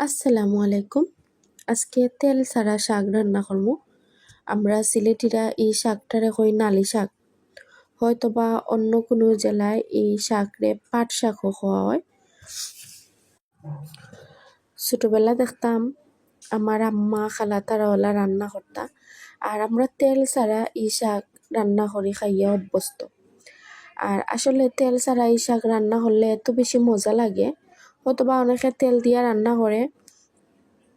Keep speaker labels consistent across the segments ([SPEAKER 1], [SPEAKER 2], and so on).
[SPEAKER 1] আসসালামু আলাইকুম। আজকে তেল ছাড়া শাক রান্না করবো। আমরা সিলেটিরা এই শাকটারে কই নালি শাক। হয়তোবা অন্য কোনো জেলায় এই শাকরে পাট শাকও খাওয়া হয়। ছোটবেলা দেখতাম আমার আম্মা খালা তারা ওলা রান্না করতা। আর আমরা তেল ছাড়া এই শাক রান্না করি খাইয়া অভ্যস্ত। আর আসলে তেল ছাড়া এই শাক রান্না করলে এত বেশি মজা লাগে। হয়তোবা অনেকে তেল দিয়া রান্না করে।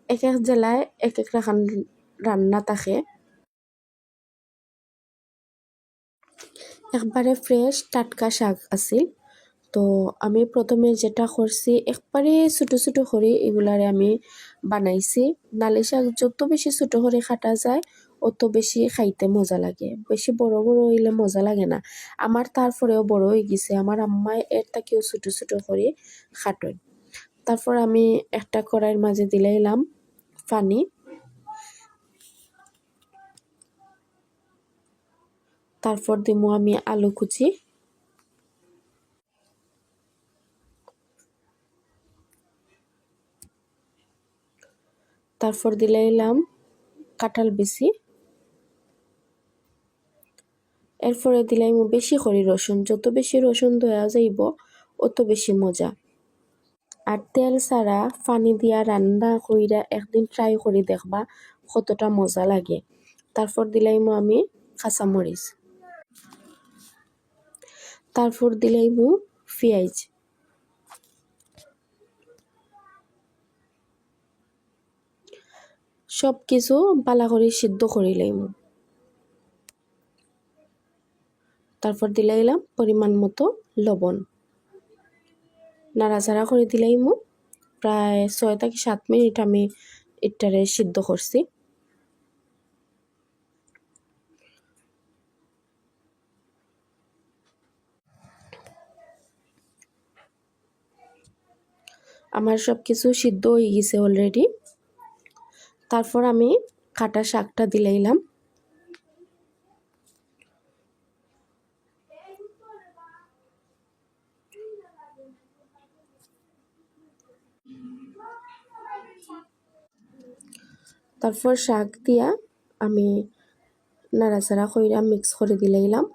[SPEAKER 1] এক এক জেলায় এক এক রকম রান্না থাকে। একবারে ফ্রেশ টাটকা শাক আছিল। তো আমি প্রথমে যেটা করছি একবারে ছোট ছোট করে এগুলারে আমি বানাইছি। নালি শাক যত বেশি ছোট করে কাটা যায় অত বেশি খাইতে মজা লাগে। বেশি বড় বড় হইলে মজা লাগে না। আমার তারপরেও বড় হয়ে গেছে। আমার আম্মাই এর থেকেও ছোট ছোট করে কাটয়। তারপর আমি একটা কড়াইয়ের মাঝে দিলাইলাম পানি। তারপর দিমু আমি আলু কুচি। তারপর দিলাইলাম কাঁঠাল বিচি। এরপরে দিলাইমু বেশি করে রসুন। যত বেশি রসুন দেওয়া যাইব অত বেশি মজা। আর তেল ছাড়া পানি দিয়া রান্না কইরা একদিন ট্রাই করে দেখবা কতটা মজা লাগে। তারপর দিলাইমু আমি কাঁচামরিচ। তারপর দিলাইমু পেঁয়াজ। সব কিছু পালা করে সিদ্ধ করে লাইমু। তারপর দিলাইলাম পরিমাণ মতো লবণ। নাড়াচাড়া করে দিলাইমু। প্রায় 6 থেকে 7 মিনিট আমি এটারে সিদ্ধ করছি। আমার সব কিছু সিদ্ধ হয়ে গেছে অলরেডি। তারপর আমি কাটা শাকটা দিলাইলাম। তারপর শাক দিয়া আমি নাড়াচাড়া কইরা মিক্স করে দিলাইলাম।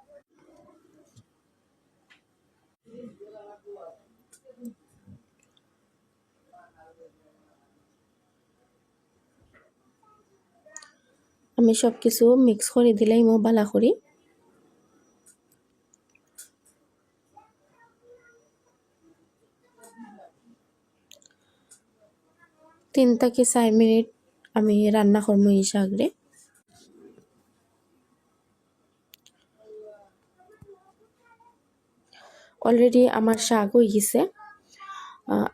[SPEAKER 1] আমি সব কিছু মিক্স করে দিলাইমু বালা করি। 3 থেকে 4 মিনিট আমি রান্না করবো এই শাকরে। অলরেডি আমার শাক হয়ে গেছে।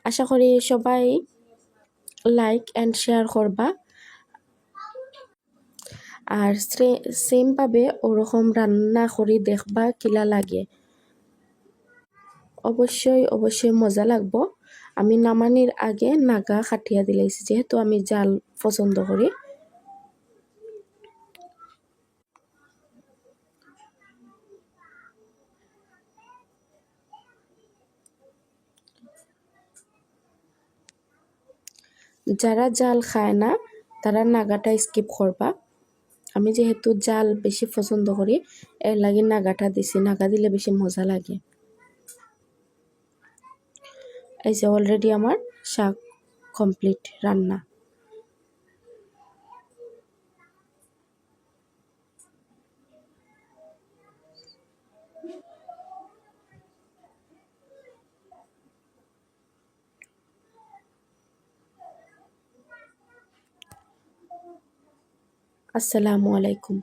[SPEAKER 1] আশা করি সবাই লাইক এন্ড শেয়ার করবা। আর সেম ভাবে ওরকম রান্না করে দেখবা কিলা লাগে। অবশ্যই মজা লাগবো। আমি নামানির আগে নাগা খাটিয়া দিলাইছি যেহেতু আমি জাল পছন্দ করি। যারা জাল খায় না তারা নাগাটা স্কিপ করবা। আমি যেহেতু জাল বেশি পছন্দ করি এর লাগে নাগাটা দিছি। নাগা দিলে বেশি মজা লাগে। এই যে অলরেডি আমার শাক কমপ্লিট রান্না। আসসালামু আলাইকুম।